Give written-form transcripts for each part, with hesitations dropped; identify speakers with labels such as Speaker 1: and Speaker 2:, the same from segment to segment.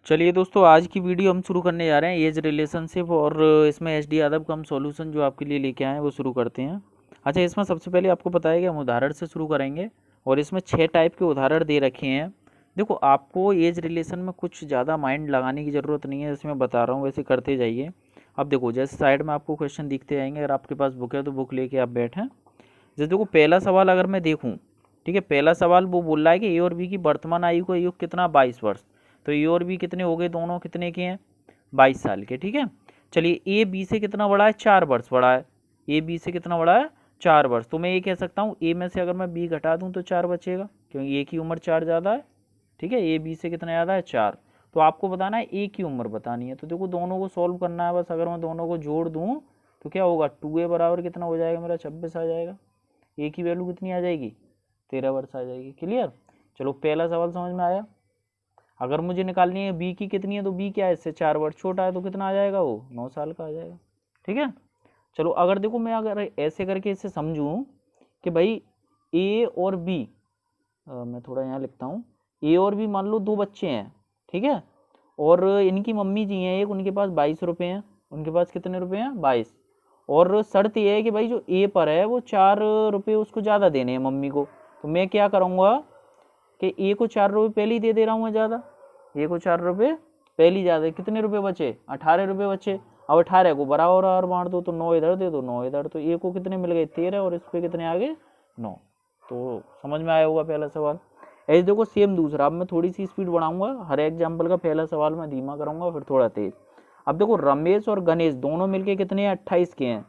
Speaker 1: चलिए दोस्तों, आज की वीडियो हम शुरू करने जा रहे हैं एज रिलेशनशिप, और इसमें एच डी यादव का हम सॉल्यूशन जो आपके लिए लेके आए हैं वो शुरू करते हैं। अच्छा, इसमें सबसे पहले आपको पता है कि हम उदाहरण से शुरू करेंगे और इसमें 6 टाइप के उदाहरण दे रखे हैं। देखो, आपको एज रिलेशन में कुछ ज़्यादा माइंड लगाने की ज़रूरत नहीं है, जैसे मैं बता रहा हूँ वैसे करते जाइए। अब देखो, जैसे साइड में आपको क्वेश्चन दिखते जाएंगे, अगर आपके पास बुक है तो बुक लेके आप बैठें। जैसे देखो, पहला सवाल अगर मैं देखूँ, ठीक है, पहला सवाल वो बोल रहा है कि ए और बी की वर्तमान आयु का योग कितना, 22 वर्ष। तो ए और बी कितने हो गए, दोनों कितने के हैं, 22 साल के। ठीक है, चलिए ए बी से कितना बड़ा है, 4 वर्ष बड़ा है। ए बी से कितना बड़ा है, 4 वर्ष। तो मैं ये कह सकता हूँ ए में से अगर मैं बी घटा दूँ तो 4 बचेगा, क्योंकि ए की उम्र 4 ज़्यादा है। ठीक है, ए बी से कितना ज़्यादा है, 4। तो आपको बताना है ए की उम्र बतानी है। तो देखो, दोनों को सॉल्व करना है बस। अगर मैं दोनों को जोड़ दूँ तो क्या होगा, 2a बराबर कितना हो जाएगा मेरा, 26 आ जाएगा। ए की वैल्यू कितनी आ जाएगी, 13 वर्ष आ जाएगी। क्लियर। चलो, पहला सवाल समझ में आया। अगर मुझे निकालनी है बी की कितनी है, तो बी क्या है, इससे 4 वर्ष छोटा है, तो कितना आ जाएगा, वो 9 साल का आ जाएगा। ठीक है। चलो, अगर देखो, मैं अगर ऐसे करके इसे समझूं कि भाई ए और बी, मैं थोड़ा यहाँ लिखता हूँ, ए और बी मान लो 2 बच्चे हैं। ठीक है, और इनकी मम्मी जी हैं एक, उनके पास 22 रुपये हैं। उनके पास कितने रुपये हैं, 22। और शर्त यह है कि भाई जो ए पर है वो 4 रुपये उसको ज़्यादा देने हैं मम्मी को। तो मैं क्या करूँगा कि ए को 4 रुपये पहले ही दे दे रहा हूँ मैं ज़्यादा। ए को 4 रुपये पहले ही ज़्यादा। कितने रुपये बचे, 18 रुपये बचे। अब 18 को बराबर और बांट दो, तो 9 इधर दे दो, 9 इधर। तो ए को कितने मिल गए, 13, और इस पर कितने आ गए, 9। तो समझ में आया होगा पहला सवाल। ऐसे देखो, सेम दूसरा। अब मैं थोड़ी सी स्पीड बढ़ाऊंगा, हर एग्जाम्पल का पहला सवाल मैं धीमा कराऊंगा, फिर थोड़ा तेज। अब देखो, रमेश और गणेश दोनों मिलके कितने हैं, 28 के हैं।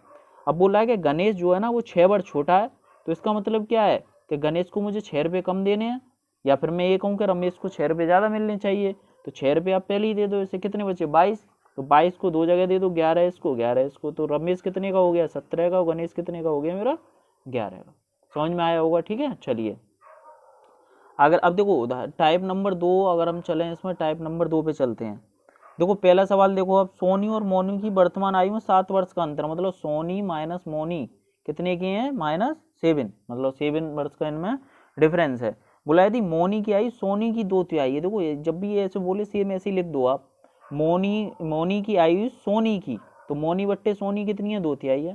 Speaker 1: अब बोला है कि गणेश जो है ना वो 6 वर्ष छोटा है। तो इसका मतलब क्या है कि गणेश को मुझे 6 रुपये कम देने हैं, या फिर मैं ये कहूँ कि रमेश को 6 रुपये ज़्यादा मिलने चाहिए। तो 6 रुपये आप पहले ही दे दो। इससे कितने बचे, 22। तो 22 को 2 जगह दे दो, 11 इसको, 11 इसको। तो रमेश कितने का हो गया, 17 का, और गणेश कितने का हो गया मेरा, 11 का। समझ में आया होगा। ठीक है, चलिए अगर अब देखो टाइप नंबर 2, अगर हम चलें इसमें टाइप नंबर 2 पे चलते हैं। देखो, पहला सवाल देखो, अब सोनी और मोनी की वर्तमान आयु में 7 वर्ष का अंतर, मतलब सोनी माइनस मोनी कितने के हैं, -7, मतलब 7 वर्ष का इनमें डिफरेंस है। बोला यदि मोनी की आयु सोनी की 2 तिहाई है। देखो, जब भी ऐसे बोले सेम ऐसे ही लिख दो आप। मोनी की आयु सोनी की, तो मोनी बट्टे सोनी कितनी है, 2 तिहाई है।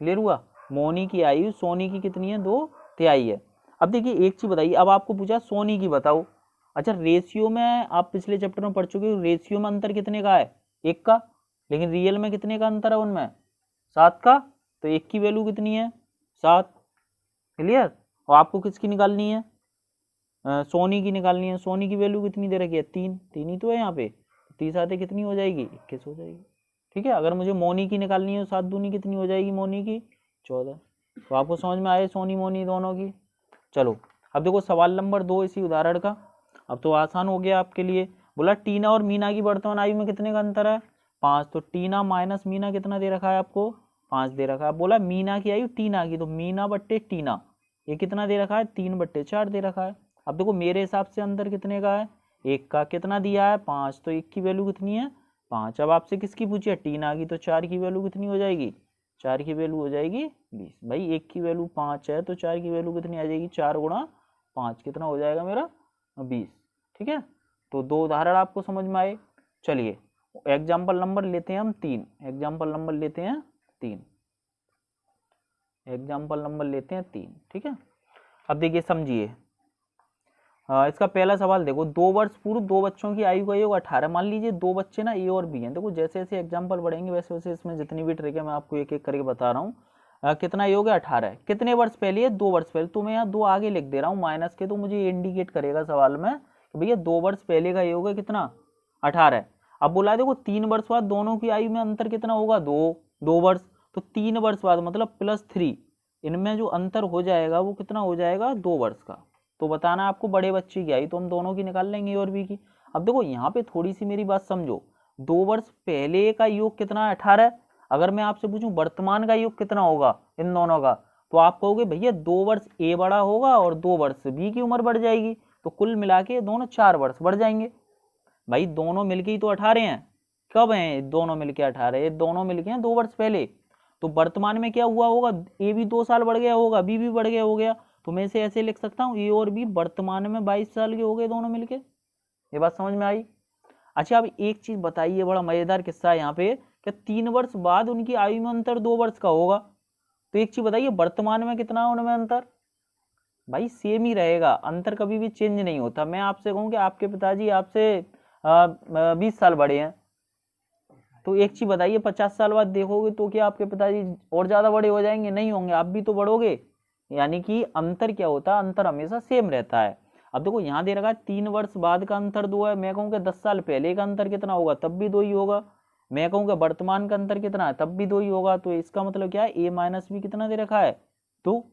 Speaker 1: क्लियर हुआ। मोनी की आयु सोनी की कितनी है, 2 तिहाई है। अब देखिए, एक चीज बताइए, अब आपको पूछा सोनी की बताओ। अच्छा, रेशियो में आप पिछले चैप्टर में पढ़ चुके हो, रेशियो में अंतर कितने का है, 1 का। लेकिन रियल में कितने का अंतर है उनमें, 7 का। तो 1 की वैल्यू कितनी है, 7। क्लियर। और आपको किसकी निकालनी है, सोनी की निकालनी है। सोनी की वैल्यू कितनी दे रखी है, 3, 3 ही तो है यहाँ पे। 30 आते कितनी हो जाएगी, 21 हो जाएगी। ठीक है, अगर मुझे मोनी की निकालनी है, 7 दूनी कितनी हो जाएगी मोनी की, 14। तो आपको समझ में आए सोनी मोनी दोनों की। चलो, अब देखो सवाल नंबर 2 इसी उदाहरण का। अब तो आसान हो गया आपके लिए। बोला टीना और मीना की वर्तमान आयु में कितने का अंतर है, 5। तो टीना माइनस मीना कितना दे रखा है आपको, 5 दे रखा है। बोला मीना की आयु टीना की, तो मीना बट्टे टीना ये कितना दे रखा है, 3/4 दे रखा है। अब देखो, मेरे हिसाब से अंतर कितने का है, 1 का। कितना दिया है, 5। तो 1 की वैल्यू कितनी है, 5। अब आपसे किसकी पूछी है, टीना की। तो 4 की वैल्यू कितनी हो जाएगी, 4 की वैल्यू हो जाएगी 20। भाई 1 की वैल्यू 5 है, तो 4 की वैल्यू कितनी आ जाएगी, 4 गुणा 5 कितना हो जाएगा मेरा, 20। ठीक है, तो 2 उदाहरण आपको समझ में आए। चलिए, एग्जाम्पल नंबर लेते हैं हम 3। एग्जाम्पल नंबर लेते हैं 3। एग्जाम्पल नंबर लेते हैं 3। ठीक है, अब देखिए समझिए। इसका पहला सवाल देखो, 2 वर्ष पूर्व 2 बच्चों की आयु का योग 18। मान लीजिए 2 बच्चे ना ए और बी हैं। देखो, जैसे जैसे एग्जाम्पल बढ़ेंगे वैसे वैसे इसमें जितनी भी ट्रिक है मैं आपको एक एक करके बता रहा हूँ। कितना योग है, 18 है। कितने वर्ष पहले है, 2 वर्ष पहले। तो मैं यहाँ 2 आगे लिख दे रहा हूँ माइनस के, तो मुझे इंडिकेट करेगा सवाल में कि भैया 2 वर्ष पहले का योग है कितना, 18 है। अब बोला है देखो, 3 वर्ष बाद दोनों की आयु में अंतर कितना होगा, 2 वर्ष। तो 3 वर्ष बाद मतलब +3, इनमें जो अंतर हो जाएगा वो कितना हो जाएगा, 2 वर्ष का। तो बताना है आपको बड़े बच्चे की आई, तो हम दोनों की निकाल लेंगे ए और बी की। अब देखो, यहाँ पे थोड़ी सी मेरी बात समझो। 2 वर्ष पहले का योग कितना है, 18। अगर मैं आपसे पूछूं वर्तमान का योग कितना होगा इन दोनों का, तो आप कहोगे भैया 2 वर्ष ए बड़ा होगा और 2 वर्ष बी की उम्र बढ़ जाएगी। तो कुल मिला के दोनों 4 वर्ष बढ़ जाएंगे। भाई दोनों मिलके ही तो 18 हैं। कब हैं दोनों मिलके 18, ये दोनों मिलके हैं 2 वर्ष पहले। तो वर्तमान में क्या हुआ होगा, ए भी 2 साल बढ़ गया होगा, बी भी बढ़ गया हो गया। तो मैं इसे ऐसे लिख सकता हूँ, ए और बी वर्तमान में 22 साल के हो गए दोनों मिलके। ये बात समझ में आई। अच्छा, अब एक चीज बताइए, बड़ा मजेदार किस्सा है यहाँ पे, कि 3 वर्ष बाद उनकी आयु में अंतर 2 वर्ष का होगा। तो एक चीज बताइए, वर्तमान में कितना है उनमें अंतर? भाई सेम ही रहेगा, अंतर कभी भी चेंज नहीं होता। मैं आपसे कहूँ कि आपके पिताजी आपसे 20 साल बड़े हैं, तो एक चीज बताइए, 50 साल बाद देखोगे तो क्या आपके पिताजी और ज्यादा बड़े हो जाएंगे? नहीं होंगे, आप भी तो बढ़ोगे। यानी कि अंतर क्या होता है, अंतर हमेशा सेम रहता है। अब देखो यहाँ दे रखा है 3 वर्ष बाद का अंतर 2 है, मैं कहूँ कि 10 साल पहले का अंतर कितना होगा, तब भी 2 ही होगा। मैं कहूँ कि वर्तमान का अंतर कितना है, तब भी 2 ही होगा। तो इसका मतलब क्या है, a माइनस बी कितना दे रखा है, 2।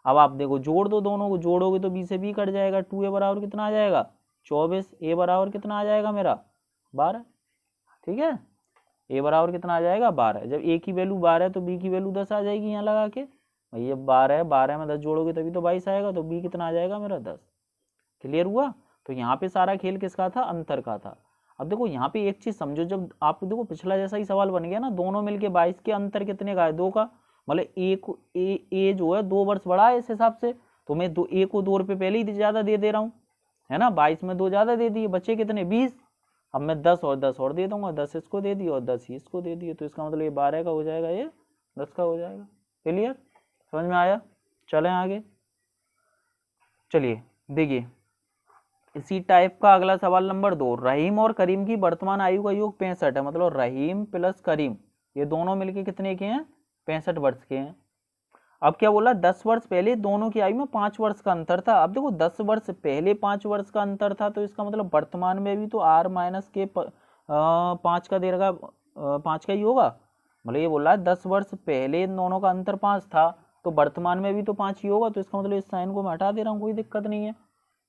Speaker 1: अब आप देखो जोड़ दो, दोनों को जोड़ोगे तो b से b कट जाएगा, 2a बराबर कितना आ जाएगा, 24, a बराबर कितना आ जाएगा मेरा, 12। ठीक है, a बराबर कितना आ जाएगा, 12। जब a की वैल्यू 12 है तो b की वैल्यू 10 आ जाएगी यहाँ लगा के। भाई ये 12 है, 12 में 10 जोड़ोगे तभी तो 22 आएगा, तो b कितना आ जाएगा मेरा, 10। क्लियर हुआ? तो यहाँ पे सारा खेल किसका था, अंतर का था। अब देखो यहाँ पे एक चीज समझो, जब आप देखो पिछला जैसा ही सवाल बन गया ना, दोनों मिलके 22 के, अंतर कितने का है, 2 का। मतलब ए जो है 2 वर्ष बड़ा है इस हिसाब से, तो मैं ए को 2 रुपये पहले ही ज्यादा दे रहा हूँ, है ना। 22 में 2 ज्यादा दे दिए, बचे कितने, 20। अब मैं 10 और 10 और दे दूंगा, 10 इसको दे दिए और 10 ही इसको दे दिए, तो इसका मतलब ये 12 का हो जाएगा, ये 10 का हो जाएगा। क्लियर, समझ में आया? चलें आगे। चलिए देखिए, इसी टाइप का अगला सवाल नंबर 2, रहीम और करीम की वर्तमान आयु का योग 65 है। मतलब रहीम प्लस करीम ये दोनों मिलके कितने के हैं, 65 वर्ष के हैं। अब क्या बोला, 10 वर्ष पहले दोनों की आयु में 5 वर्ष का अंतर था। अब देखो 10 वर्ष पहले 5 वर्ष का अंतर था, तो इसका मतलब वर्तमान में भी तो r माइनस के 5 का दे रखा, 5 का ही होगा। मतलब ये बोला 10 वर्ष पहले इन दोनों का अंतर 5 था, तो वर्तमान में भी तो 5 ही होगा। तो इसका मतलब इस साइन को मैं हटा दे रहा हूँ, कोई दिक्कत नहीं है।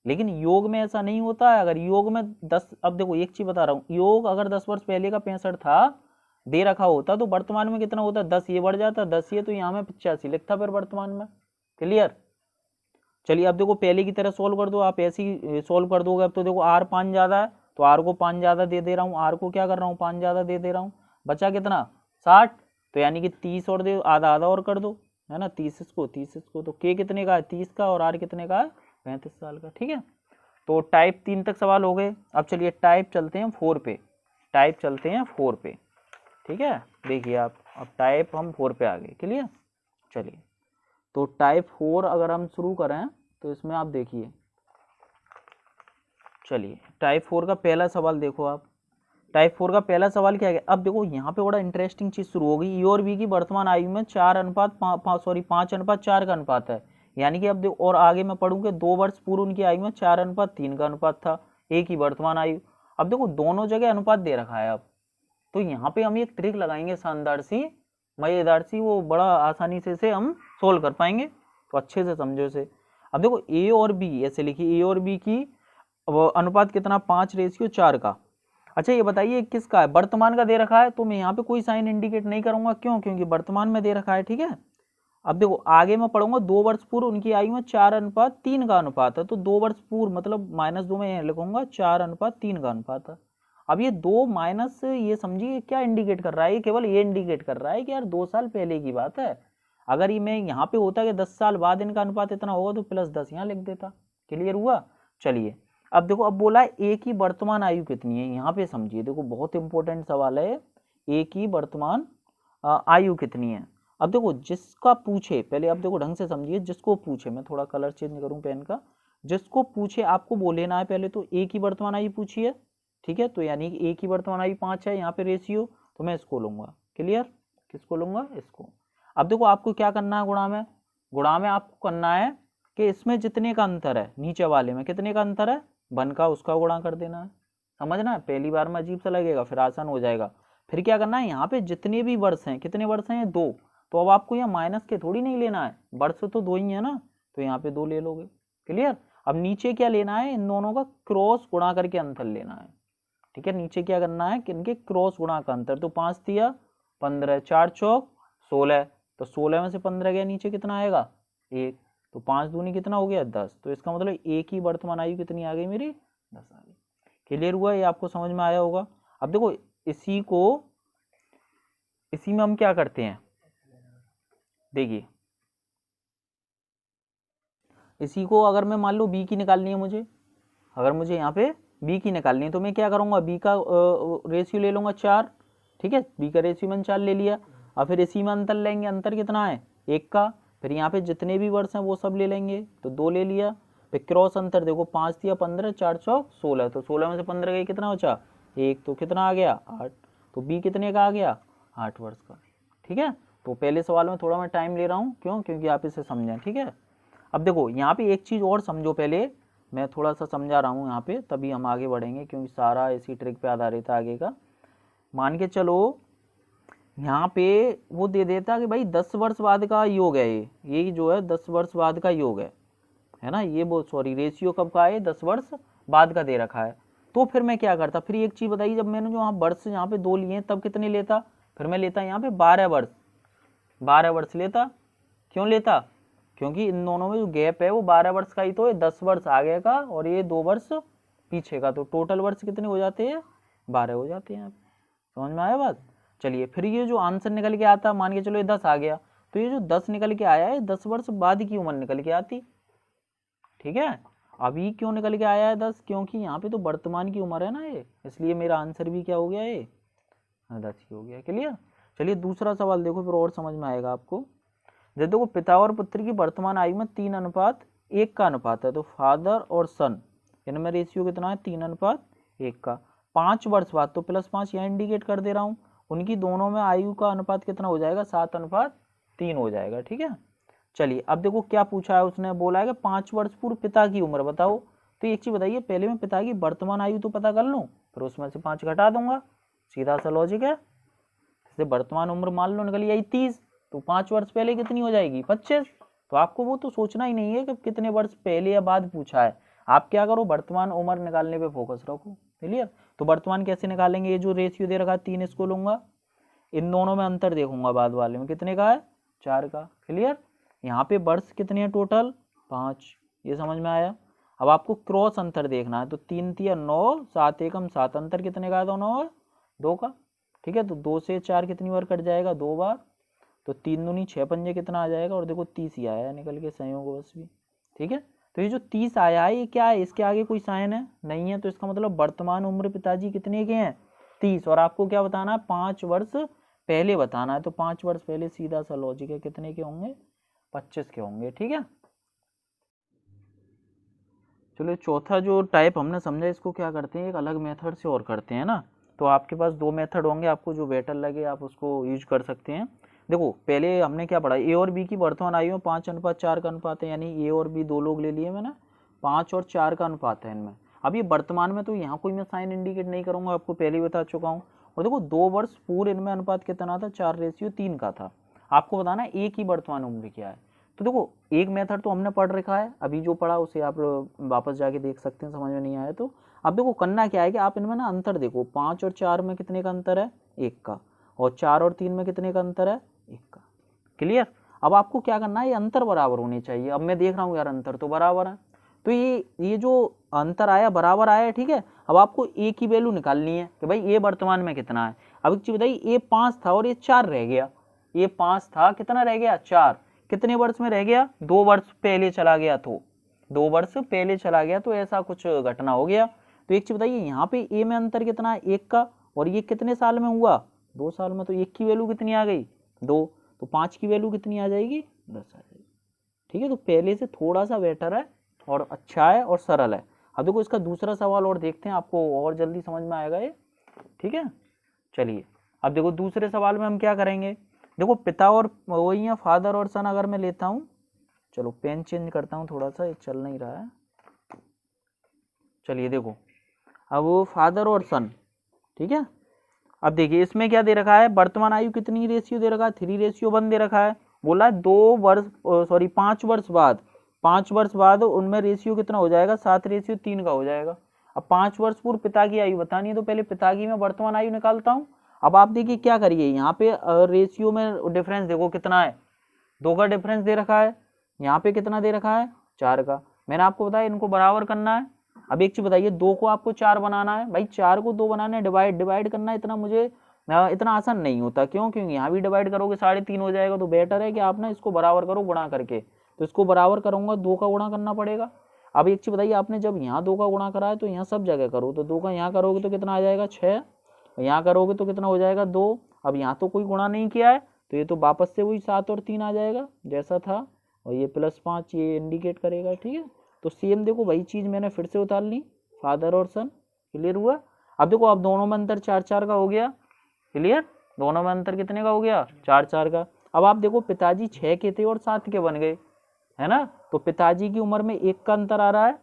Speaker 1: लेकिन योग में ऐसा नहीं होता है। अगर योग में 10, अब देखो एक चीज बता रहा हूँ, योग अगर 10 वर्ष पहले का 65 था दे रखा होता, तो वर्तमान में कितना होता, 10 ये बढ़ जाता, 10 ये, तो यहाँ में 85 लिखता फिर वर्तमान में। क्लियर? चलिए अब देखो पहले की तरह सोल्व कर दो, आप ऐसे ही सोल्व कर दोगे। अब तो देखो r 5 ज्यादा है, तो r को 5 ज्यादा दे रहा हूँ, r को क्या कर रहा हूँ, 5 ज्यादा दे रहा हूँ। बचा कितना, 60। तो यानी कि 30 और दे, आधा आधा और कर दो, है ना, 30 इसको 30 इसको। तो k कितने का है, 30 का, और r कितने का है, 35 साल का। ठीक है, तो टाइप 3 तक सवाल हो गए। अब चलिए टाइप चलते हैं 4 पे, टाइप चलते हैं 4 पे। ठीक है, देखिए आप, अब टाइप हम 4 पे आ गए। क्लियर? चलिए, तो टाइप 4 अगर हम शुरू करें तो इसमें आप देखिए, चलिए टाइप 4 का पहला सवाल देखो आप। टाइप 4 का पहला सवाल क्या है, अब देखो यहाँ पे बड़ा इंटरेस्टिंग चीज शुरू हो गई। ई और बी की वर्तमान आयु में 5:4 का अनुपात है। यानी कि अब देखो, और आगे मैं पढ़ूँ कि 2 वर्ष पूर्व उनकी आयु में 4:3 का अनुपात था, एक ही वर्तमान आयु। अब देखो दोनों जगह अनुपात दे रखा है। अब तो यहाँ पे हम एक ट्रिक लगाएंगे शानदार सी, मजेदार सी, वो बड़ा आसानी से इसे हम सोल्व कर पाएंगे। तो अच्छे से समझो इसे। अब देखो ए और बी ऐसे लिखिए, ए और बी की अनुपात कितना, 5:4 का। अच्छा ये बताइए किसका है, वर्तमान का दे रखा है, तो मैं यहाँ पे कोई साइन इंडिकेट नहीं करूंगा। क्यों? क्योंकि वर्तमान में दे रखा है। ठीक है, अब देखो आगे मैं पढ़ूंगा, 2 वर्ष पूर्व उनकी आयु में 4:3 का अनुपात है। तो 2 वर्ष पूर्व मतलब -2 में लिखूंगा, 4:3 का अनुपात है। अब ये 2 माइनस, ये समझिए क्या इंडिकेट कर रहा है, ये केवल ये इंडिकेट कर रहा है कि यार 2 साल पहले की बात है। अगर ये मैं यहाँ पे होता कि 10 साल बाद इनका अनुपात इतना होगा, तो +10 यहाँ लिख देता। क्लियर हुआ? चलिए अब देखो, अब बोला है ए की वर्तमान आयु कितनी है। यहाँ पे समझिए, देखो बहुत इंपॉर्टेंट सवाल है, ए की वर्तमान आयु कितनी है। अब देखो जिसका पूछे, पहले आप देखो ढंग से समझिए, जिसको पूछे, मैं थोड़ा कलर चेंज करूं पेन का, जिसको पूछे आपको वो लेना है। पहले तो ए की वर्तमान आयु पूछी है, ठीक है, तो यानी कि ए की वर्तमान आयु 5 है, यहाँ पे रेशियो, तो मैं इसको लूंगा। क्लियर? किसको लूंगा, इसको। अब देखो आपको क्या करना है, गुणा में, गुणा में आपको करना है कि इसमें जितने का अंतर है, नीचे वाले में कितने का अंतर है, 1 का, उसका गुणा कर देना है। समझना है? पहली बार में अजीब सा लगेगा, फिर आसान हो जाएगा। फिर क्या करना है, यहाँ पे जितने भी वर्ष हैं, कितने वर्ष हैं, 2, तो अब आपको यहाँ माइनस के थोड़ी नहीं लेना है, वर्ष तो 2 ही है ना, तो यहाँ पे 2 ले लोगे। क्लियर? अब नीचे क्या लेना है, इन दोनों का क्रॉस गुणा करके अंतर लेना है। ठीक है, नीचे क्या करना है कि इनके क्रॉस गुणा का अंतर, तो 5 दिया 15, 4 चौक 16, तो 16 में से 15 गया, नीचे कितना आएगा, 1, तो 5 दूनी कितना हो गया, 10। तो इसका मतलब एक ही वर्तमान आयु कितनी आ गई मेरी, 10 आ गई। क्लियर हुआ? ये आपको समझ में आया होगा। अब देखो इसी में हम क्या करते हैं, देखिए इसी को अगर मैं मान लो बी की निकालनी है मुझे, अगर मुझे यहाँ पे बी की निकालनी है तो मैं क्या करूँगा, बी का रेशियो ले लूँगा 4, ठीक है, बी का रेशियो मैंने 4 ले लिया। अब फिर इसी में अंतर लेंगे, अंतर कितना है 1 का, फिर यहाँ पे जितने भी वर्ष हैं वो सब ले लेंगे, तो 2 ले लिया। फिर क्रॉस अंतर देखो 5 दिया 15, 4 चौक 16, तो 16 में से 15 गई कितना बचा 1, तो कितना आ गया 8, तो बी कितने का आ गया 8 वर्ष का, ठीक है। तो पहले सवाल में थोड़ा मैं टाइम ले रहा हूँ, क्यों, क्योंकि आप इसे समझें, ठीक है। अब देखो यहाँ पे एक चीज़ और समझो, पहले मैं थोड़ा सा समझा रहा हूँ यहाँ पे, तभी हम आगे बढ़ेंगे, क्योंकि सारा इसी ट्रिक पे आधारित है आगे का। मान के चलो यहाँ पे वो दे देता कि भाई 10 वर्ष बाद का योग है, ये जो है 10 वर्ष बाद का योग है ना, ये वो सॉरी रेशियो कब का है 10 वर्ष बाद का दे रखा है। तो फिर मैं क्या करता, फिर एक चीज़ बताइए, जब मैंने जो यहाँ वर्ष यहाँ पे 2 लिए तब कितने लेता, फिर मैं लेता यहाँ पे 12 वर्ष, 12 वर्ष लेता। क्यों लेता, क्योंकि इन दोनों में जो गैप है वो 12 वर्ष का ही तो है, 10 वर्ष आगे का और ये 2 वर्ष पीछे का, तो टोटल वर्ष कितने हो जाते हैं 12 हो जाते हैं। समझ में आया बात। चलिए फिर ये जो आंसर निकल के आता, मान के चलो ये 10 आ गया, तो ये जो 10 निकल के आया है 10 वर्ष बाद की उम्र निकल के आती, ठीक है। अभी क्यों निकल के आया है 10, क्योंकि यहाँ पे तो वर्तमान की उम्र है ना ये, इसलिए मेरा आंसर भी क्या हो गया ये 10 ही हो गया। क्लियर। चलिए दूसरा सवाल देखो, फिर और समझ में आएगा आपको। जब देखो पिता और पुत्र की वर्तमान आयु में 3:1 का अनुपात है, तो फादर और सन इनमें रेशियो कितना है 3:1 का। 5 वर्ष बाद, तो +5 यहाँ इंडिकेट कर दे रहा हूँ, उनकी दोनों में आयु का अनुपात कितना हो जाएगा 7:3 हो जाएगा, ठीक है। चलिए अब देखो क्या पूछा है उसने, बोला है कि 5 वर्ष पूर्व पिता की उम्र बताओ। तो एक चीज बताइए, पहले मैं पिता की वर्तमान आयु तो पता कर लूँ, फिर उसमें से 5 घटा दूंगा, सीधा सा लॉजिक है। जैसे वर्तमान उम्र मान लो निकली आई 30, तो 5 वर्ष पहले कितनी हो जाएगी 25। तो आपको वो तो सोचना ही नहीं है कि कितने वर्ष पहले या बाद पूछा है, आप क्या करो वर्तमान उम्र निकालने पे फोकस रखो। क्लियर। तो वर्तमान कैसे निकालेंगे, ये जो रेशियो दे रखा है 3 इसको लूंगा, इन दोनों में अंतर देखूंगा बाद वाले में कितने का है 4 का। क्लियर। यहाँ पे वर्ष कितने हैं टोटल 5, ये समझ में आया। अब आपको क्रॉस अंतर देखना है, तो 3 3 9, 7 1 7, अंतर कितने का है दोनों और 2 का, ठीक है। तो 2 से 4 कितनी बार कट जाएगा 2 बार, तो 3 दूनी 6 पंजे कितना आ जाएगा, और देखो 30 ही आया है निकल के संयोग बस भी, ठीक है। तो ये जो 30 आया है ये क्या है, इसके आगे कोई साइन है नहीं है, तो इसका मतलब वर्तमान उम्र पिताजी कितने के हैं 30, और आपको क्या बताना है 5 वर्ष पहले बताना है, तो 5 वर्ष पहले सीधा सा लॉजिक है कितने के होंगे 25 के होंगे, ठीक है। चलो चौथा जो टाइप हमने समझा, इसको क्या करते हैं एक अलग मेथड से और करते हैं ना। तो आपके पास 2 मेथड होंगे, आपको जो बेटर लगे आप उसको यूज कर सकते हैं। देखो पहले हमने क्या पढ़ा, ए और बी की वर्तमान आयु में 5:4 का अनुपात है, यानी ए और बी 2 लोग ले लिए मैंने, 5 और 4 का अनुपात है इनमें। अब ये वर्तमान में, तो यहाँ कोई मैं साइन इंडिकेट नहीं करूंगा, आपको पहले ही बता चुका हूँ। और देखो 2 वर्ष पूर्व इनमें अनुपात कितना था 4:3 का था। आपको बताना है एक ही वर्तमान उम्र क्या है। तो देखो एक मेथड तो हमने पढ़ रखा है, अभी जो पढ़ा उसे आप वापस जाके देख सकते हैं, समझ में नहीं आया तो। अब देखो करना क्या है कि आप इनमें ना अंतर देखो, 5 और 4 में कितने का अंतर है 1 का, और 4 और 3 में कितने का अंतर है 1 का। क्लियर। अब आपको क्या करना है, ये अंतर बराबर होने चाहिए। अब मैं देख रहा हूँ यार अंतर तो बराबर है, तो ये जो अंतर आया बराबर आया, ठीक है। अब आपको ए की वैल्यू निकालनी है कि भाई ए वर्तमान में कितना है। अब एक चीज बताइए, ए 5 था और ये 4 रह गया, ये 5 था कितना रह गया 4, कितने वर्ष में रह गया 2 वर्ष पहले चला गया, तो 2 वर्ष पहले चला गया, तो ऐसा कुछ घटना हो गया। तो एक चीज बताइए, यहाँ पे ए में अंतर कितना है 1 का, और ये कितने साल में हुआ 2 साल में, तो 1 की वैल्यू कितनी आ गई 2, तो 5 की वैल्यू कितनी आ जाएगी 10 आ जाएगी, ठीक है। तो पहले से थोड़ा सा बेटर है और अच्छा है और सरल है। अब देखो इसका दूसरा सवाल और देखते हैं, आपको और जल्दी समझ में आएगा ये, ठीक है। चलिए अब देखो दूसरे सवाल में हम क्या करेंगे, देखो पिता और वही है फादर और सन, अगर मैं लेता हूँ, चलो पेन चेंज करता हूँ थोड़ा सा, ये चल नहीं रहा है। चलिए देखो अब वो फादर और सन, ठीक है। अब देखिए इसमें क्या दे रखा है, वर्तमान आयु कितनी रेशियो दे रखा है 3:1 दे रखा है। बोला 5 वर्ष बाद, 5 वर्ष बाद उनमें रेशियो कितना हो जाएगा 7:3 का हो जाएगा। अब 5 वर्ष पूर्व पिता की आयु बतानी है, तो पहले पिता की मैं वर्तमान आयु निकालता हूँ। अब आप देखिए क्या करिए, यहाँ पे रेशियो में डिफरेंस देखो कितना है, 2 का डिफरेंस दे रखा है, यहाँ पे कितना दे रखा है 4 का। मैंने आपको बताया इनको बराबर करना है। अब एक चीज बताइए, 2 को आपको 4 बनाना है, भाई 4 को 2 बनाना है, डिवाइड करना है, इतना मुझे इतना आसान नहीं होता। क्यों, क्योंकि यहाँ भी डिवाइड करोगे 3.5 हो जाएगा, तो बेटर है कि आप ना इसको बराबर करो गुणा करके। तो इसको बराबर करूंगा, 2 का गुणा करना पड़ेगा। अब एक चीज़ बताइए, आपने जब यहाँ 2 का गुणा करा है तो यहाँ सब जगह करो, तो 2 का यहाँ करोगे तो कितना आ जाएगा 6, यहाँ करोगे तो कितना हो जाएगा 2। अब यहाँ तो कोई गुणा नहीं किया है तो ये तो वापस से वही 7 और 3 आ जाएगा जैसा था, और ये +5 ये इंडिकेट करेगा। ठीक है, तो सेम देखो वही चीज़ मैंने फिर से उतार ली, फादर और सन। क्लियर हुआ? अब देखो अब दोनों में अंतर 4-4 का हो गया। क्लियर? दोनों में अंतर कितने का हो गया? 4-4 का। अब आप देखो पिताजी 6 के थे और 7 के बन गए, है ना, तो पिताजी की उम्र में 1 का अंतर आ रहा है,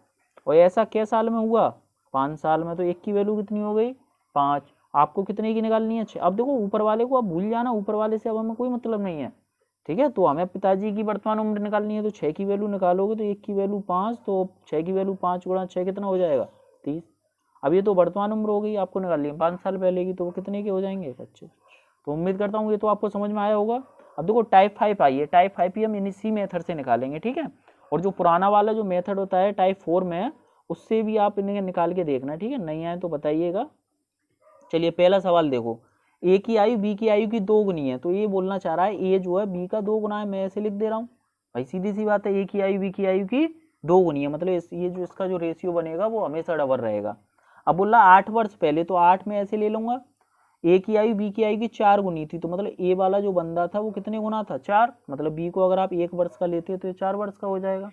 Speaker 1: और ऐसा क्या साल में हुआ? 5 साल में। तो 1 की वैल्यू कितनी हो गई? 5। आपको कितने की निकालनी है? 6। अब देखो ऊपर वाले को आप भूल जाना, ऊपर वाले से अब हमें कोई मतलब नहीं है। ठीक है, तो हमें पिताजी की वर्तमान उम्र निकालनी है, तो 6 की वैल्यू निकालोगे तो 1 की वैल्यू 5, तो 6 की वैल्यू 5 गुणा 6 कितना हो जाएगा? 30। अब ये तो वर्तमान उम्र हो गई, आपको निकालनी है 5 साल पहले की, तो वो कितने के हो जाएंगे? 25। तो उम्मीद करता हूँ ये तो आपको समझ में आया होगा। अब देखो टाइप 5 आई है, टाइप 5 ही हम इसी मेथड से निकालेंगे। ठीक है, और जो पुराना वाला जो मेथड होता है टाइप 4 में, उससे भी आप इन्हें निकाल के देखना। ठीक है, नहीं आए तो बताइएगा। चलिए पहला सवाल देखो, ए की आयु बी की आयु की 2 गुनी है, तो ये बोलना चाह रहा है ए जो है बी का 2 गुना है। मैं ऐसे लिख दे रहा हूँ भाई, सीधी सी बात है, ए की आयु बी की आयु की 2 गुनी है, मतलब ये जो इसका जो रेशियो बनेगा वो हमेशा डबल रहेगा। अब बोला 8 वर्ष पहले, तो 8 में ऐसे ले लूंगा, ए की आयु बी की आयु की 4 गुनी थी, तो मतलब ए वाला जो बंदा था वो कितने गुना था? 4। मतलब बी को अगर आप 1 वर्ष का लेते तो ये 4 वर्ष का हो जाएगा।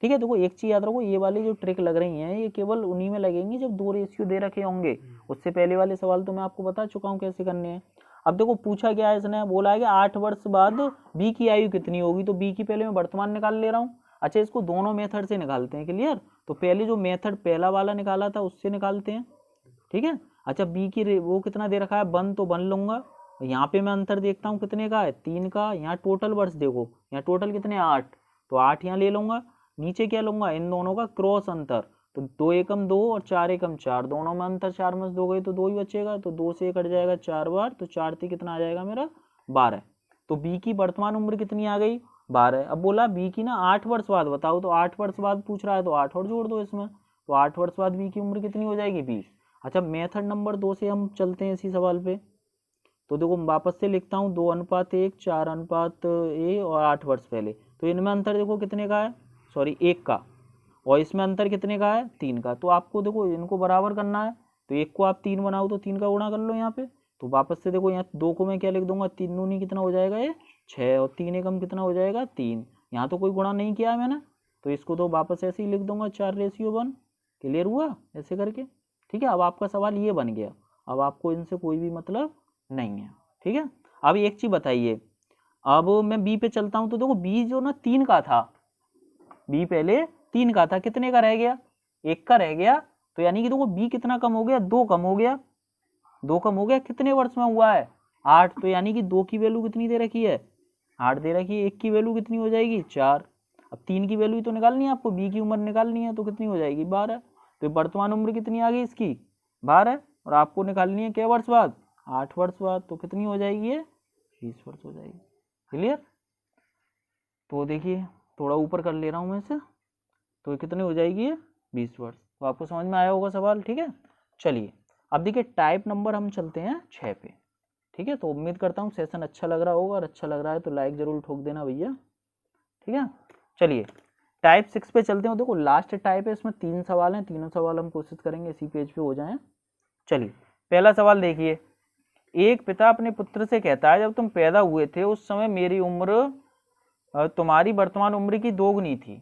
Speaker 1: ठीक है, देखो एक चीज याद रखो, ये वाली जो ट्रिक लग रही है ये केवल उन्हीं में लगेंगी जब 2 रेशियो दे रखे होंगे। उससे पहले वाले सवाल तो मैं आपको बता चुका हूँ कैसे करने हैं। अब देखो पूछा क्या है इसने, बोला है कि 8 वर्ष बाद बी की आयु कितनी होगी, तो बी की पहले मैं वर्तमान निकाल ले रहा हूँ। अच्छा, इसको दोनों मेथड से निकालते हैं। क्लियर? तो पहले जो मेथड पहला वाला निकाला था उससे निकालते हैं। ठीक है, अच्छा बी की वो कितना दे रखा है? 1, तो 1 लूंगा। यहाँ पे मैं अंतर देखता हूँ कितने का है? 3 का। यहाँ टोटल वर्ष देखो, यहाँ टोटल कितने? 8, तो 8 यहाँ ले लूंगा। नीचे क्या लूंगा? इन दोनों का क्रॉस अंतर, तो 2 एकम 2 और 4 एकम 4, दोनों में अंतर 4 में से 2 गए तो 2 ही बचेगा, तो 2 से कट जाएगा 4 बार, तो 4 से कितना आ जाएगा मेरा? 12। तो बी की वर्तमान उम्र कितनी आ गई? 12। अब बोला बी की ना 8 वर्ष बाद बताओ, तो 8 वर्ष बाद पूछ रहा है, तो 8 और जोड़ दो इसमें, तो 8 वर्ष बाद बी की उम्र कितनी हो जाएगी? 20। अच्छा मेथड नंबर 2 से हम चलते हैं इसी सवाल पे, तो देखो वापस से लिखता हूँ 2:1, 4:A और 8 वर्ष पहले, तो इनमें अंतर देखो कितने का है? सॉरी 1 का, और इसमें अंतर कितने का है? 3 का। तो आपको देखो इनको बराबर करना है, तो 1 को आप 3 बनाओ तो 3 का गुणा कर लो यहाँ पे, तो वापस से देखो यहाँ 2 को मैं क्या लिख दूंगा? 3 दूनी कितना हो जाएगा? ये 6, और 3 एकम कितना हो जाएगा? 3। यहाँ तो कोई गुणा नहीं किया है मैंने, तो इसको तो वापस ऐसे ही लिख दूंगा 4:1। क्लियर हुआ ऐसे करके? ठीक है, अब आपका सवाल ये बन गया, अब आपको इनसे कोई भी मतलब नहीं है। ठीक है, अब एक चीज बताइए, अब मैं बी पे चलता हूं, तो देखो बी जो ना 3 का था, बी पहले 3 का था, कितने का रह गया? 1 का रह गया, तो यानी कि देखो बी कितना कम हो गया? 2 कम हो गया। 2 कम हो गया, कितने वर्ष में हुआ है? 8। तो यानी कि 2 की वैल्यू कितनी दे रखी है? 8 दे रखी है। 1 की वैल्यू कितनी हो जाएगी? 4। अब 3 की वैल्यू तो निकालनी है आपको, बी की उम्र निकालनी है, तो कितनी हो जाएगी? 12। तो वर्तमान उम्र कितनी आ गई इसकी? 12, और आपको निकालनी है क्या वर्ष बाद? 8 वर्ष बाद, तो कितनी हो जाएगी? ये 20 वर्ष हो जाएगी। क्लियर? तो देखिए थोड़ा ऊपर कर ले रहा हूँ मैं इसे, तो कितनी हो जाएगी? ये 20 वर्ष। तो आपको समझ में आया होगा सवाल। ठीक है, चलिए अब देखिए टाइप नंबर हम चलते हैं 6 पे। ठीक है, तो उम्मीद करता हूँ सेशन अच्छा लग रहा होगा, और अच्छा लग रहा है तो लाइक जरूर ठोक देना भैया। ठीक है, चलिए टाइप 6 पे चलते हैं। देखो लास्ट टाइप है, इसमें 3 सवाल हैं, तीनों सवाल हम कोशिश करेंगे इसी पेज पे हो जाएं। चलिए पहला सवाल देखिए, एक पिता अपने पुत्र से कहता है, जब तुम पैदा हुए थे उस समय मेरी उम्र तुम्हारी वर्तमान उम्र की 2 गुनी थी।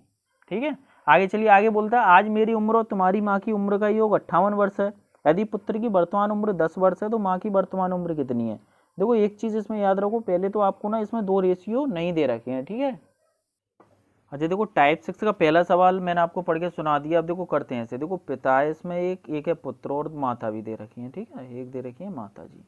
Speaker 1: ठीक है, आगे चलिए, आगे बोलता है आज मेरी उम्र और तुम्हारी माँ की उम्र का योग 58 वर्ष है। यदि पुत्र की वर्तमान उम्र 10 वर्ष है तो माँ की वर्तमान उम्र कितनी है? देखो एक चीज इसमें याद रखो, पहले तो आपको ना इसमें 2 रेशियो नहीं दे रखे हैं। ठीक है, अच्छा देखो टाइप 6 का पहला सवाल मैंने आपको पढ़ के सुना दिया। अब देखो करते हैं ऐसे, देखो पिता है इसमें एक है पुत्र, और माता भी दे रखी है। ठीक है, एक दे रखी है माता जी।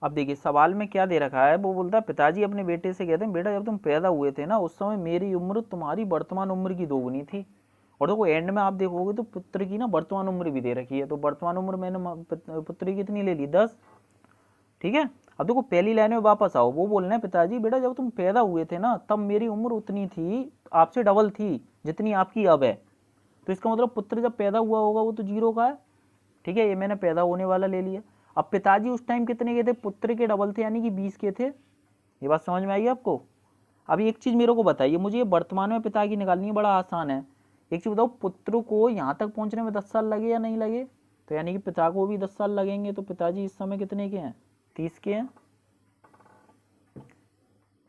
Speaker 1: अब देखिए सवाल में क्या दे रखा है, वो बोलता है पिताजी अपने बेटे से कहते हैं, बेटा जब तुम पैदा हुए थे ना उस समय मेरी उम्र तुम्हारी वर्तमान उम्र की 2 गुनी थी। और देखो एंड में आप देखोगे तो पुत्र की ना वर्तमान उम्र भी दे रखी है, तो वर्तमान उम्र मैंने पुत्र की कितनी ले ली? 10। ठीक है, अब देखो पहली लाइन में वापस आओ, वो बोल रहे हैं पिताजी बेटा जब तुम पैदा हुए थे ना तब मेरी उम्र उतनी थी, आपसे डबल थी जितनी आपकी अब है। तो इसका मतलब पुत्र जब पैदा हुआ होगा वो तो 0 का है। ठीक है, ये मैंने पैदा होने वाला ले लिया। अब पिताजी उस टाइम कितने के थे? पुत्र के डबल थे, यानी कि 20 के थे। ये बात समझ में आई आपको? अभी एक चीज मेरे को बताइए, मुझे ये वर्तमान में पिता की निकालनी है, बड़ा आसान है। एक चीज बताओ, पुत्र को यहाँ तक पहुंचने में 10 साल लगे या नहीं लगे? तो यानी कि पिता को भी 10 साल लगेंगे। तो पिताजी इस समय कितने के हैं? 30 के हैं।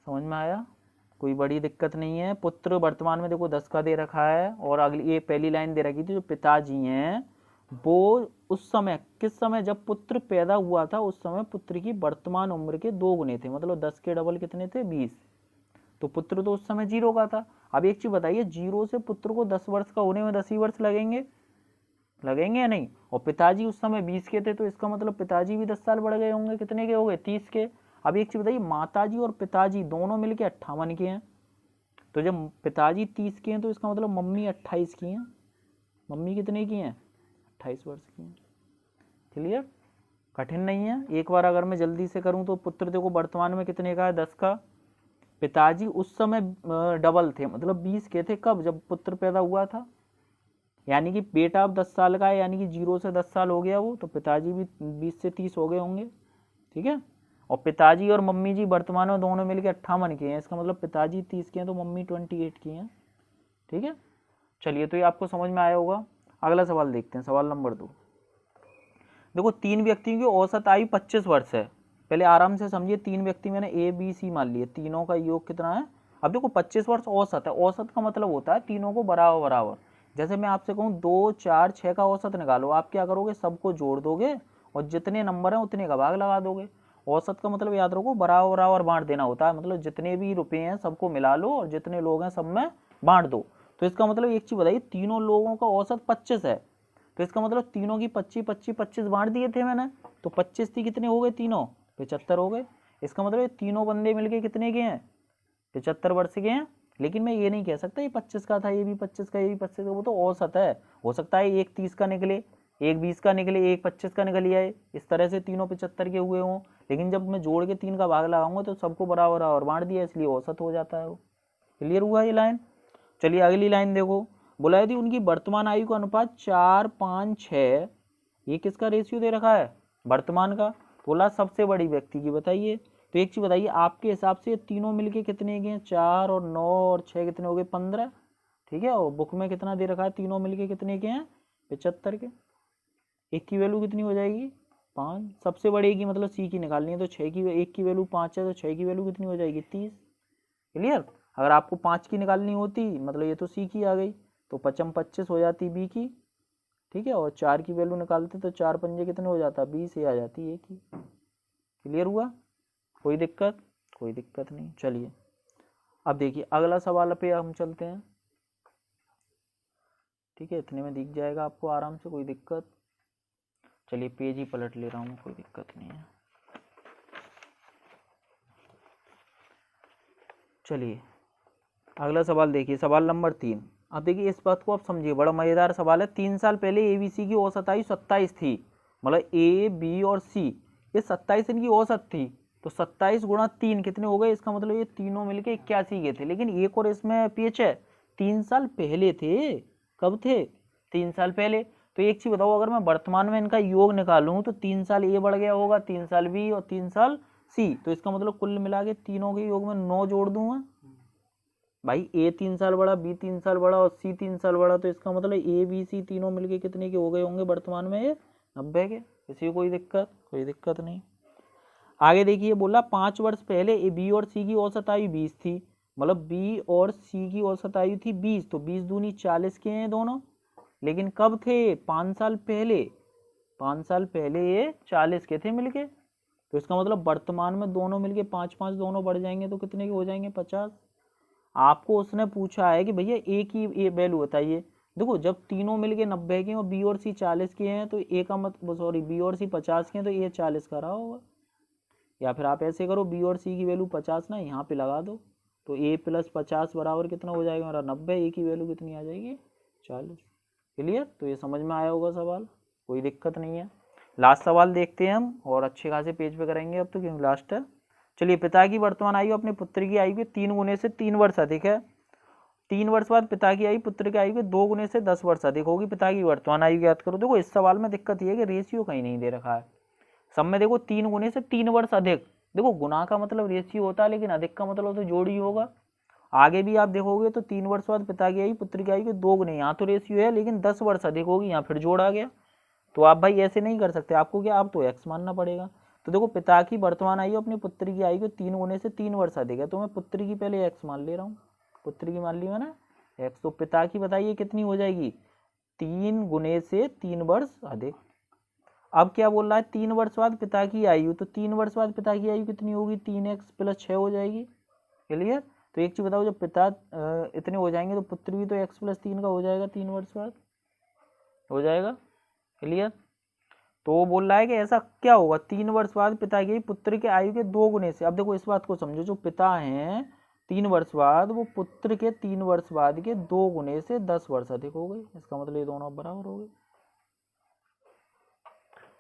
Speaker 1: समझ में आया? कोई बड़ी दिक्कत नहीं है। पुत्र वर्तमान में देखो 10 का दे रखा है, और अगली ये पहली लाइन दे रखी थी, जो पिताजी हैं वो उस समय, किस समय? जब पुत्र पैदा हुआ था उस समय पुत्र की वर्तमान उम्र के 2 गुने थे, मतलब 10 के डबल कितने थे? 20। तो पुत्र तो उस समय 0 का था। अब एक चीज बताइए, 0 से पुत्र को 10 वर्ष का होने में 10 ही वर्ष लगेंगे, लगेंगे या नहीं? और पिताजी उस समय 20 के थे, तो इसका मतलब पिताजी भी 10 साल बढ़ गए होंगे। कितने के हो गए? 30 के। अब एक चीज बताइए, माताजी और पिताजी दोनों मिलके 58 के हैं। तो जब पिताजी 30 के हैं तो इसका मतलब मम्मी 28 की हैं। मम्मी कितने की हैं? 28 वर्ष की हैं। क्लियर? कठिन नहीं है। एक बार अगर मैं जल्दी से करूं तो पुत्र देखो वर्तमान में कितने का है? 10 का। पिताजी उस समय डबल थे, मतलब 20 के थे। कब? जब पुत्र पैदा हुआ था। यानी कि बेटा अब 10 साल का है, यानी कि 0 से 10 साल हो गया वो, तो पिताजी भी 20 से 30 हो गए होंगे। ठीक है? और पिताजी और मम्मी जी वर्तमान में दोनों मिलकर 58 के हैं। इसका मतलब पिताजी 30 के हैं तो मम्मी 28 की हैं। ठीक है? चलिए, तो ये आपको समझ में आया होगा। अगला सवाल देखते हैं, सवाल नंबर 2। देखो, 3 व्यक्तियों की औसत आयु 25 वर्ष है। पहले आराम से समझिए, 3 व्यक्ति मैंने ए बी सी मान लिए, तीनों का योग कितना है? अब देखो 25 वर्ष औसत है। औसत का मतलब होता है तीनों को बराबर बराबर। जैसे मैं आपसे कहूँ 2 4 6 का औसत निकालो, आप क्या करोगे? सबको जोड़ दोगे और जितने नंबर हैं उतने का भाग लगा दोगे। औसत का मतलब याद रखो, बराबर बराबर बांट देना होता है। मतलब जितने भी रुपए हैं सबको मिला लो और जितने लोग हैं सब में बांट दो। तो इसका मतलब एक चीज बताइए, तीनों लोगों का औसत 25 है, तो इसका मतलब तीनों की 25 25 25 बांट दिए थे मैंने। तो 25 थी, कितने हो गए? तीनों 75 हो गए। इसका मतलब ये तीनों बंदे मिलके कितने के हैं? 75 वर्ष के हैं। लेकिन मैं ये नहीं कह सकता ये 25 का था, ये भी 25 का, ये भी 25 का। वो तो औसत है। हो सकता है एक 30 का निकले, एक 20 का निकले, एक 25 का निकल आए, इस तरह से तीनों 75 के हुए हों। लेकिन जब मैं जोड़ के 3 का भाग लगाऊंगा तो सबको बराबर बराबर बांट दिया, इसलिए औसत हो जाता है वो। क्लियर हुआ ये लाइन? चलिए अगली लाइन देखो। बोला यदि उनकी वर्तमान आयु का अनुपात 4 5 6, ये किसका रेशियो दे रखा है? वर्तमान का। बोला सबसे बड़ी व्यक्ति की बताइए। तो एक चीज बताइए, आपके हिसाब से तीनों मिलके कितने के हैं? 4 और 9 और 6 कितने हो गए? 15। ठीक है? और बुक में कितना दे रखा है? तीनों मिलके कितने के हैं? 75 के। एक की वैल्यू कितनी हो जाएगी? 5। सबसे बड़े की मतलब सी की निकालनी है, तो 6 की, एक की वैल्यू 5 है तो 6 की वैल्यू कितनी हो जाएगी? 30। क्लियर? अगर आपको 5 की निकालनी होती, मतलब ये तो सी की आ गई, तो 55 25 हो जाती बी की। ठीक है? और 4 की वैल्यू निकालते तो 4 पंजे कितने हो जाता? 20 ही आ जाती, एक ही। क्लियर हुआ? कोई दिक्कत? कोई दिक्कत नहीं। चलिए अब देखिए अगला सवाल पे हम चलते हैं। ठीक है? इतने में दिख जाएगा आपको आराम से, कोई दिक्कत? चलिए पेज ही पलट ले रहा हूँ, कोई दिक्कत नहीं है। चलिए अगला सवाल देखिए, सवाल नंबर 3। अब देखिए इस बात को आप समझिए, बड़ा मजेदार सवाल है। 3 साल पहले एबीसी की औसत आयु 27 थी, मतलब ए बी और सी, ये 27 इनकी औसत थी। तो 27 गुणा 3 कितने हो गए? इसका मतलब ये तीनों मिलके 81 के थे। लेकिन एक और इसमें पीएच है, 3 साल पहले थे। कब थे? 3 साल पहले। तो एक चीज बताओ, अगर मैं वर्तमान में इनका योग निकालूं तो 3 साल ए बढ़ गया होगा, 3 साल बी और 3 साल सी। तो इसका मतलब कुल मिला के तीनों के योग में 9 जोड़ दूंगा। भाई ए 3 साल बड़ा, बी 3 साल बड़ा और सी 3 साल बड़ा, तो इसका मतलब ए बी सी तीनों मिलके कितने के हो गए होंगे वर्तमान में? ये 90 के। इसी कोई दिक्कत? कोई दिक्कत नहीं। आगे देखिए, बोला 5 वर्ष पहले ए बी और सी की औसत आयु 20 थी, मतलब बी और सी की औसत आयु थी 20, तो 20 दूनी 40 के हैं दोनों। लेकिन कब थे? 5 साल पहले। 5 साल पहले ये 40 के थे मिलके। तो इसका मतलब वर्तमान में दोनों मिलके 5 5 दोनों बढ़ जाएंगे तो कितने के हो जाएंगे? 50। आपको उसने पूछा है कि भैया ए की ये वैल्यू बताइए। देखो जब तीनों मिलके 90 के और बी और सी 40 के हैं, तो ए का मतलब, सॉरी, बी और सी 50 के हैं, तो ए 40 का रहा होगा। या फिर आप ऐसे करो, बी और सी की वैल्यू 50 ना यहाँ पे लगा दो, तो ए प्लस 50 बराबर कितना हो जाएगा मेरा? 90। ए की वैल्यू कितनी आ जाएगी? 40। क्लियर? तो ये समझ में आया होगा सवाल, कोई दिक्कत नहीं है। लास्ट सवाल देखते हैं हम, और अच्छे खासे पेज पे करेंगे अब तो, क्योंकि लास्ट है। चलिए, पिता की वर्तमान आयु अपने पुत्र की आयु के 3 गुने से 3 वर्ष अधिक है। 3 वर्ष बाद पिता की आयु पुत्र की आयु के 2 गुने से 10 वर्ष अधिक होगी। पिता की वर्तमान आयु याद करो। देखो इस सवाल में दिक्कत ये है कि रेशियो कहीं नहीं दे रखा है। सब में देखो 3 गुने से 3 वर्ष अधिक। देखो गुना का मतलब रेशियो होता है, लेकिन अधिक का मतलब तो जोड़ ही होगा। आगे भी आप देखोगे तो 3 वर्ष बाद पिता की आयु पुत्र की आयु के 2 गुने। यहाँ तो रेशियो है लेकिन 10 वर्ष अधिक होगी, यहाँ फिर जोड़ आ गया। तो आप भाई ऐसे नहीं कर सकते, आपको क्या, आप तो एक्स मानना पड़ेगा। तो देखो पिता की वर्तमान आयु अपने पुत्र की आयु के 3 गुने से 3 वर्ष अधिक है, तो मैं पुत्र की पहले एक्स मान ले रहा हूँ, पुत्र की मान ली मैंने एक्स। तो पिता की बताइए कितनी हो जाएगी, 3 गुने से 3 वर्ष अधिक। अब क्या बोल रहा है, 3 वर्ष बाद पिता की आयु, तो 3 वर्ष बाद पिता की आयु कितनी होगी, 3x + 6 हो जाएगी। क्लियर। तो एक चीज बताओ, जब पिता इतने हो जाएंगे तो पुत्र भी तो x + 3 का हो जाएगा 3 वर्ष बाद, हो जाएगा। क्लियर। तो वो बोल रहा है कि ऐसा क्या होगा, 3 वर्ष बाद पिता की पुत्र के आयु के 2 गुने से। अब देखो इस बात को समझो, जो पिता हैं 3 वर्ष बाद, वो पुत्र के 3 वर्ष बाद के 2 गुने से 10 वर्ष अधिक हो गए। इसका मतलब ये दोनों बराबर हो गए।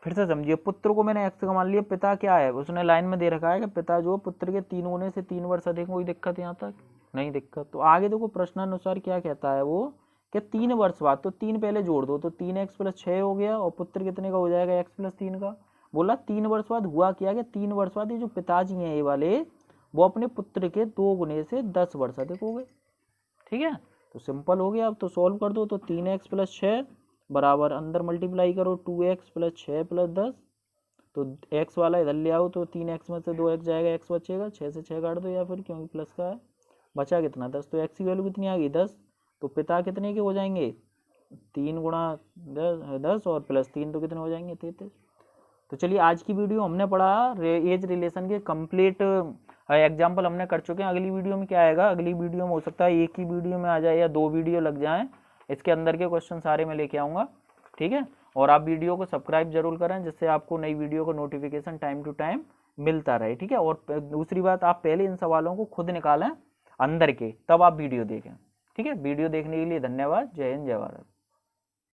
Speaker 1: फिर से समझिए, पुत्र को मैंने एक्स का मान लिया, पिता क्या है, उसने लाइन में दे रखा है कि पिता जो पुत्र के 3 गुने से 3 वर्ष अधिक। कोई दिक्कत यहाँ तक नहीं दिक्कत। तो आगे देखो प्रश्नानुसार क्या कहता है वो, कि 3 वर्ष बाद, तो 3 पहले जोड़ दो, तो 3x + 6 हो गया, और पुत्र कितने का हो जाएगा, x + 3 का। बोला 3 वर्ष बाद हुआ क्या, कि 3 वर्ष बाद ये जो पिताजी हैं ये वाले, वो अपने पुत्र के 2 गुने से 10 वर्ष अधिक हो गए। ठीक है, तो सिंपल हो गया। अब तो सॉल्व कर दो, तो 3x + 6 बराबर, अंदर मल्टीप्लाई करो 2x + 6 + 10, तो x वाला इधर ले आओ, तो 3x में से 2x जाएगा, x बचेगा, 6 से 6 काट दो, या फिर क्योंकि प्लस का है, बचा कितना 10। तो x की वैल्यू कितनी आ गई 10। तो पिता कितने के हो जाएंगे, 3 गुणा 10 और +3 तो कितने हो जाएंगे, 33। तो चलिए आज की वीडियो हमने पढ़ा एज रिलेशन के कंप्लीट एग्जाम्पल हमने कर चुके हैं। अगली वीडियो में क्या आएगा, अगली वीडियो में हो सकता है एक ही वीडियो में आ जाए या 2 वीडियो लग जाएं, इसके अंदर के क्वेश्चन सारे मैं लेके आऊँगा। ठीक है, और आप वीडियो को सब्सक्राइब जरूर करें, जिससे आपको नई वीडियो का नोटिफिकेशन टाइम टू टाइम मिलता रहे। ठीक है, और दूसरी बात, आप पहले इन सवालों को खुद निकालें अंदर के, तब आप वीडियो देखें। ठीक है, वीडियो देखने के लिए धन्यवाद। जय हिंद, जय भारत।